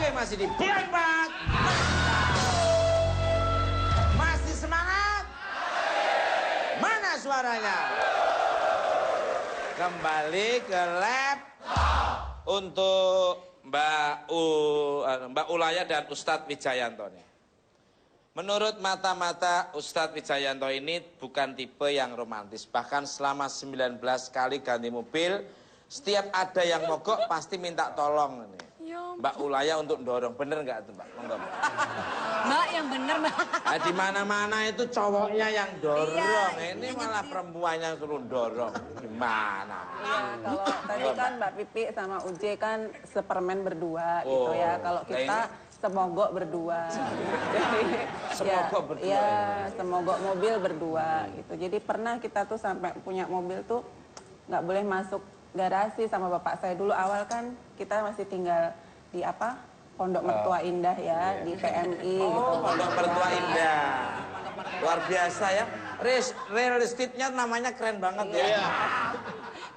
Oke, masih di bulan 4. Masih semangat? Mana suaranya? Kembali ke lab untuk Mbak Ulaya dan Ustadz Wijayanto nih. Menurut mata-mata Ustadz Wijayanto ini bukan tipe yang romantis. Bahkan selama 19 kali ganti mobil, setiap ada yang mogok pasti minta tolong nih. Mbak Ulaya untuk dorong, bener nggak tuh Mbak? Mbak yang bener Mbak. Nah, di mana-mana itu cowoknya yang dorong, ini malah perempuan yang suruh dorong. Gimana? Iya, kalau tadi kan Mbak Pipi sama Uje kan sepermen berdua gitu ya. Kalau kita semogok berdua. Jadi semogok berdua. Iya, semogok mobil berdua gitu. Jadi pernah kita tuh sampai punya mobil tuh nggak boleh masuk garasi sama bapak saya dulu. Awal kan kita masih tinggal di Pondok Mertua Indah ya, di PMI gitu. Pondok Mertua Indah. Luar biasa ya. Real estate-nya namanya keren banget ya.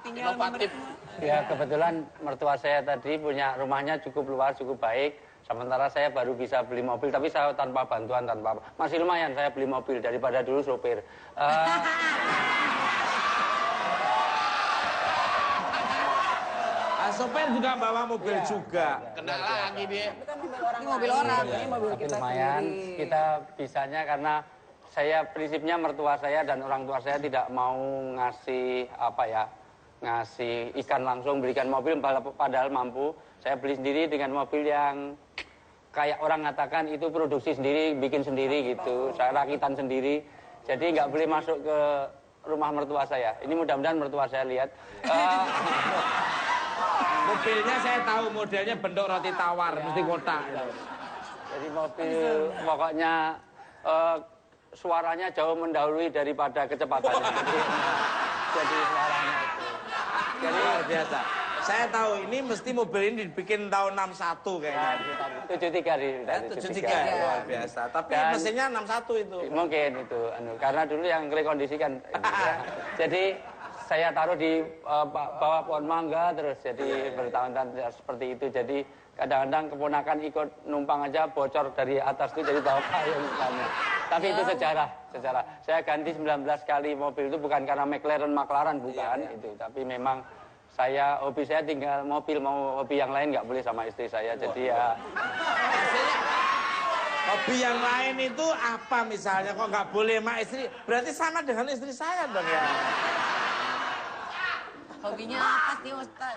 Tinggal Inovatif. Ya, kebetulan mertua saya tadi punya rumahnya cukup luas, cukup baik. Sementara saya baru bisa beli mobil, tapi saya tanpa bantuan, tanpa apa. Masih lumayan saya beli mobil daripada dulu sopir. Sopir juga bawa mobil juga. Kena lagi dia. Ini mobil orang. Ini mobil Tapi kita lumayan, sendiri. kita bisanya karena saya prinsipnya mertua saya dan orang tua saya tidak mau ngasih ngasih ikan langsung, berikan mobil padahal mampu. Saya beli sendiri dengan mobil yang kayak orang mengatakan itu produksi sendiri, bikin sendiri gitu. Saya rakitan sendiri. Jadi nggak boleh masuk ke rumah mertua saya. Ini mudah-mudahan mertua saya lihat. Mobilnya saya tahu modelnya bentuk roti tawar, mesti kotak. Jadi mobil pokoknya suaranya jauh mendahului daripada kecepatannya. Jadi suaranya itu. Jadi luar biasa. Saya tahu ini mesti mobil ini dibikin tahun 61 kayaknya. 73 di 73 luar biasa. Tapi Dan mesinnya 61 itu. Mungkin itu karena dulu yang rekondisikan. Jadi saya taruh di bawah pohon mangga terus jadi bertahun-tahun seperti itu. Jadi kadang-kadang keponakan ikut numpang aja bocor dari atas itu jadi bawah payung misalnya. Tapi itu sejarah. Saya ganti 19 kali mobil itu bukan karena McLaren bukan itu, tapi memang hobi saya tinggal mobil, mau hobi yang lain nggak boleh sama istri saya. Jadi ya hobi yang lain itu apa misalnya kok nggak boleh sama istri? Berarti sama dengan istri saya dong ya. Hobinya apa sih Ustaz?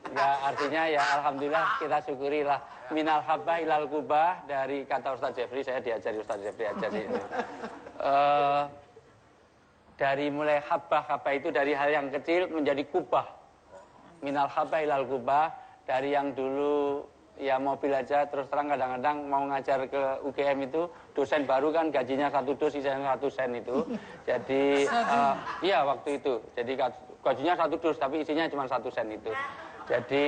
ya artinya ya alhamdulillah kita syukurilah minal habbah ilal kubah dari kata Ustaz Jeffrey, saya diajari Ustaz Jeffrey ajari ini. Dari mulai habbah itu dari hal yang kecil menjadi kubah. Minal habbah ilal kubah, dari yang dulu ya mobil aja terus terang kadang-kadang mau ngajar ke UGM itu dosen baru kan gajinya 1 dos isinya 1 sen itu. Jadi iya waktu itu. Jadi gajinya 1 dos tapi isinya cuma 1 sen itu. Jadi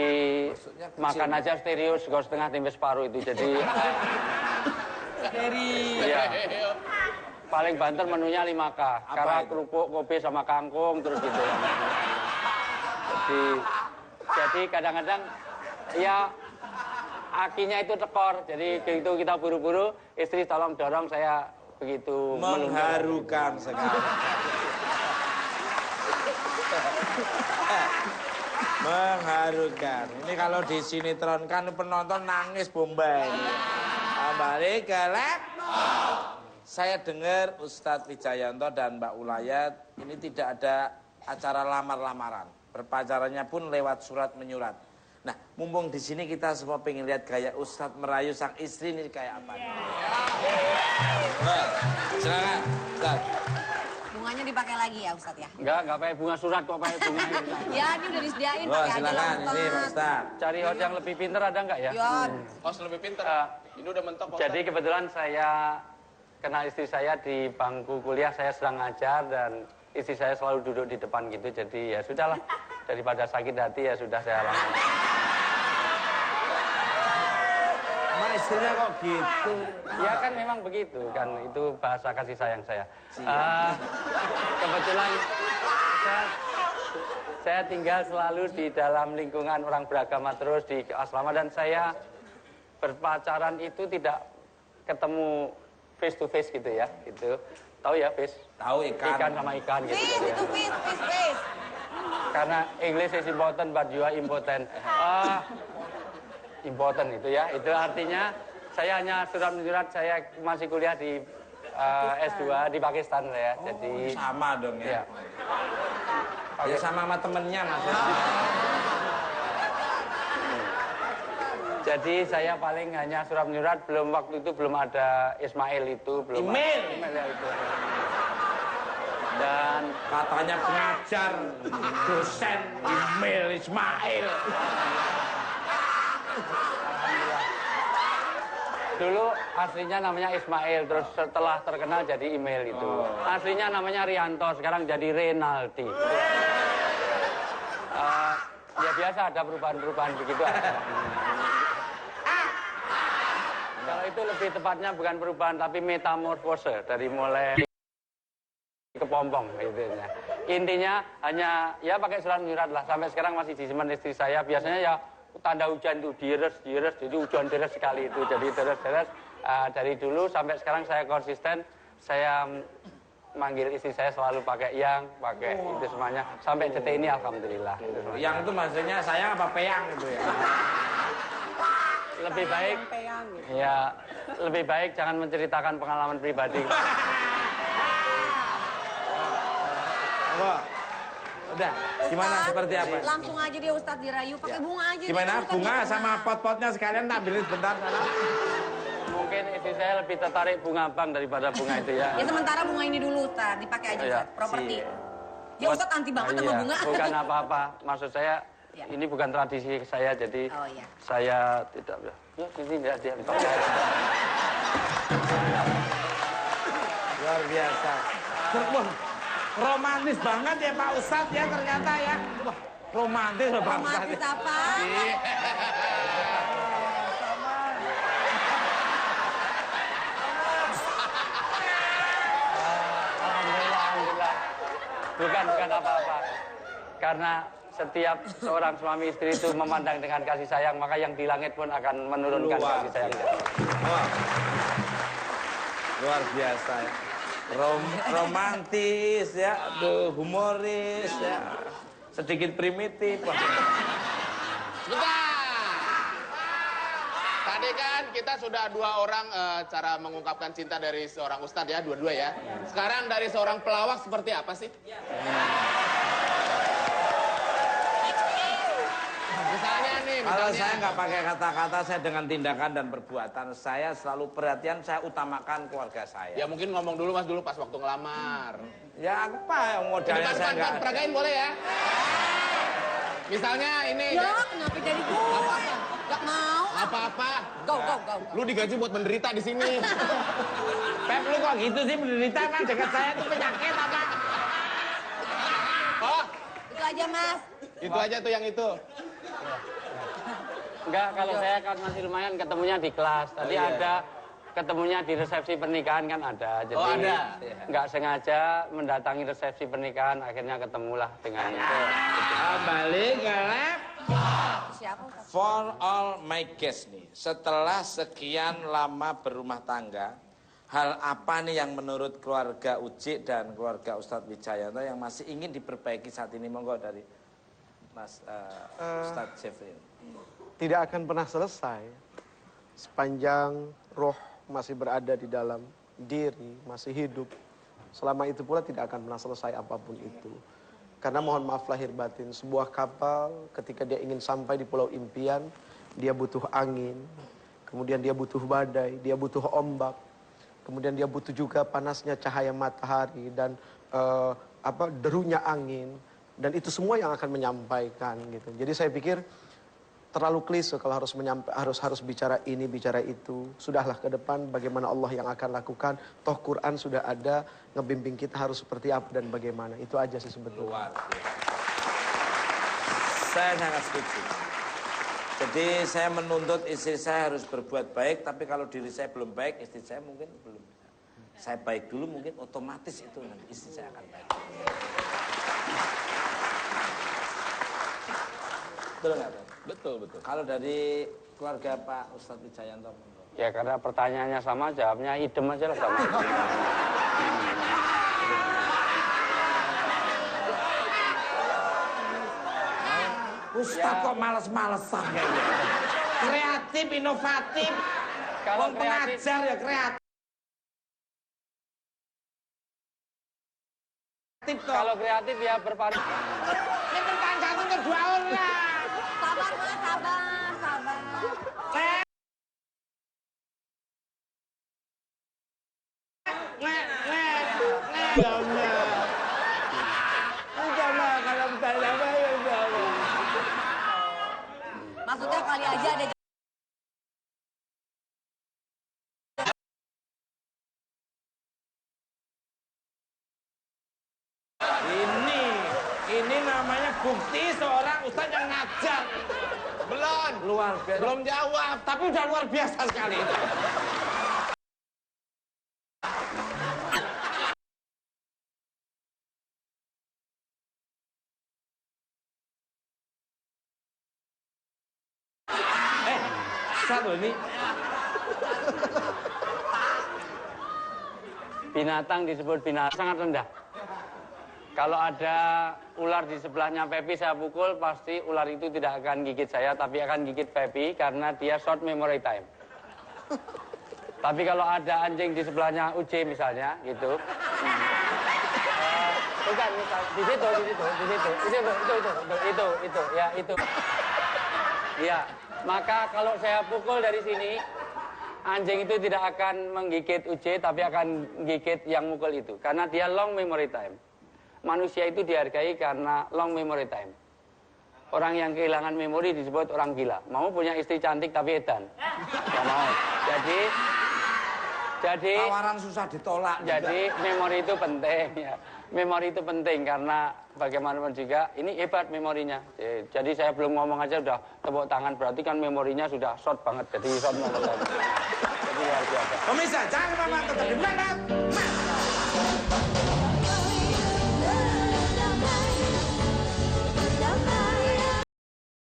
makan aja stereo sego setengah tempe separuh itu. Jadi iya. Paling banter menunya 5K. Karena kerupuk, kopi sama kangkung terus gitu. Jadi kadang-kadang ya akinya itu tekor. Jadi begitu kita buru-buru, istri tolong dorong saya begitu mengharukan sekali. Mengharukan. Ini kalau di sinetron kan penonton nangis bombay. Kembali ke lab. Saya dengar Ustadz Wijayanto dan Mbak Ulayat ini tidak ada acara lamar-lamaran. Berpacarannya pun lewat surat menyurat. Nah, mumpung di sini kita semua pengen lihat gaya Ustadz merayu sang istri ini kayak apa. Silakan, Ustadz. Bunganya dipakai lagi ya Ustadz ya? Enggak pakai bunga surat kok pakai bunga ini. Ya, ini udah disediain Wah, pakai aja silakan lah ini Pak Ustadz. Cari host yang lebih pinter ada nggak ya? Yon. Host lebih pinter. Ini udah mentok. Jadi kebetulan saya kenal istri saya di bangku kuliah, saya sedang ngajar dan istri saya selalu duduk di depan gitu. Jadi ya sudahlah, daripada sakit hati ya sudah saya langsung. Emang istrinya kok gitu? Ya kan memang begitu kan, itu bahasa kasih sayang saya. Kebetulan saya tinggal selalu di dalam lingkungan orang beragama terus di asrama dan saya berpacaran itu tidak ketemu face to face gitu ya, gitu. Tahu ya face? Tahu ikan. Ikan sama ikan gitu. Fish ya. itu fish. Karena English is important but you are impotent. Important itu ya. Itu artinya saya hanya surat-surat, saya masih kuliah di S2 di Pakistan ya. Jadi Sama dong ya. ya. Ya sama temennya maksudnya. Jadi saya paling hanya surat-surat, belum waktu itu belum ada Ismail itu, belum Email. ada email ya itu. Dan Katanya pengajar, dosen, email Ismail. dulu aslinya namanya Ismail, terus setelah terkenal jadi email itu. Aslinya namanya Rianto, sekarang jadi Renaldi. Ya biasa ada perubahan-perubahan begitu aja. Kalau itu lebih tepatnya bukan perubahan tapi metamorfose, dari mulai kepompong gitu ya. Intinya hanya ya pakai surat-surat lah, sampai sekarang masih disimpan istri saya. Biasanya ya tanda hujan itu deres, jadi hujan deres sekali itu, jadi deres. Dari dulu sampai sekarang saya konsisten, saya manggil istri saya selalu pakai yang, pakai itu semuanya, sampai detik ini alhamdulillah. Yang itu maksudnya sayang apa peyang gitu ya? Lebih baik, ya lebih baik jangan menceritakan pengalaman pribadi. Wah, udah. Gimana Ustadz, seperti apa? Langsung aja dia Ustadz dirayu, pakai bunga aja. Gimana dia, bunga bukan sama pot-potnya sekalian tampilin sebentar sana. Mungkin istri saya lebih tertarik bunga bank daripada bunga itu ya. Ya sementara bunga ini dulu Ustadz, dipakai aja Iya, Ustadz, properti. Ya Ustadz anti banget sama Iya, bunga. bukan apa-apa. Maksud saya Ya. ini bukan tradisi saya, jadi Oh iya. saya tidak. Ya ini tidak dia. Luar biasa. Wah, romantis banget ya Pak Ustadz ya ternyata ya. Wah, romantis loh Pak Ustadz. Romantis apa? Alhamdulillah. Bukan apa-apa. Karena setiap seorang suami istri itu memandang dengan kasih sayang, maka yang di langit pun akan menurunkan Luar kasih sayang. Wah. Luar biasa ya. Romantis ya, aduh, humoris ya. Sedikit primitif. Wah. Sebentar. Tadi kan kita sudah dua orang cara mengungkapkan cinta dari seorang ustadz ya, dua-dua ya. Sekarang dari seorang pelawak seperti apa sih? Misalnya nih, Kalau misalnya. saya nggak pakai kata-kata, saya dengan tindakan dan perbuatan saya selalu perhatian, saya utamakan keluarga saya. Ya mungkin ngomong dulu mas dulu pas waktu ngelamar. Ya apa yang modalnya saya nggak. Peragain boleh ya? Misalnya ini. Ya kenapa jadi gue? Gak mau. Apa-apa. Go. Lu digaji buat menderita di sini. Pep lu kok gitu sih menderita kan dekat saya itu penyakit apa? Oh, Itu aja mas. itu aja tuh yang itu. Enggak, kalau saya kan masih lumayan ketemunya di kelas. Tadi ada ketemunya di resepsi pernikahan kan ada. Jadi ada. nggak sengaja mendatangi resepsi pernikahan, akhirnya ketemulah dengan itu. Kembali ke lab. Siapa Ustadz? For all my guests nih, setelah sekian lama berumah tangga, hal apa nih yang menurut keluarga Uci dan keluarga Ustadz Wijayanto yang masih ingin diperbaiki saat ini? Monggo dari Mas Ustadz Jeffrey. Tidak akan pernah selesai sepanjang roh masih berada di dalam diri, masih hidup. Selama itu pula tidak akan pernah selesai apapun itu. Karena mohon maaf lahir batin, sebuah kapal ketika dia ingin sampai di pulau impian, dia butuh angin, kemudian dia butuh badai, dia butuh ombak, kemudian dia butuh juga panasnya cahaya matahari dan derunya angin, dan itu semua yang akan menyampaikan gitu. Jadi saya pikir terlalu klise kalau harus bicara ini, bicara itu. Sudahlah ke depan bagaimana Allah yang akan lakukan. Toh Quran sudah ada, ngebimbing kita harus seperti apa dan bagaimana. Itu aja sih sebetulnya. Luar biasa. Saya sangat setuju. Jadi saya menuntut istri saya harus berbuat baik, tapi kalau diri saya belum baik, istri saya mungkin belum. Saya baik dulu mungkin otomatis itu nanti istri saya akan baik. Betul nggak? Betul. Kalau dari keluarga Pak Ustadz Wijayanto? Ya karena pertanyaannya sama, jawabnya idem aja lah sama. Ustadz kok males-malesan kayak gitu? Kreatif, inovatif. Kalau pengajar ya kreatif. Kalau kreatif ya berpaling. Ini pertanyaan satu ke dua orang. Sabar mas, sabar. Maksudnya kali aja ada Ini namanya bukti seorang ustadz yang ngajar. Belum. Luar biasa. Belum jawab. Tapi udah luar biasa sekali. Satu ini. Binatang disebut binatang sangat rendah. Kalau ada ular di sebelahnya Pepi saya pukul, pasti ular itu tidak akan gigit saya, tapi akan gigit Pepi karena dia short memory time. Tapi kalau ada anjing di sebelahnya UJ misalnya, gitu. Bukan, misal, di situ, itu. Ya, maka kalau saya pukul dari sini, anjing itu tidak akan menggigit UJ, tapi akan gigit yang mukul itu, karena dia long memory time. Manusia itu dihargai karena long memory time. Orang yang kehilangan memori disebut orang gila. Mau punya istri cantik tapi edan. Gak mau. Jadi tawaran susah ditolak. Jadi juga. Memori itu penting ya. Memori itu penting karena bagaimanapun juga ini hebat memorinya. Jadi saya belum ngomong aja udah tepuk tangan, berarti kan memorinya sudah short banget. Jadi short banget. Jadi luar biasa. Pemirsa, jangan kemana-mana, tetap di Planet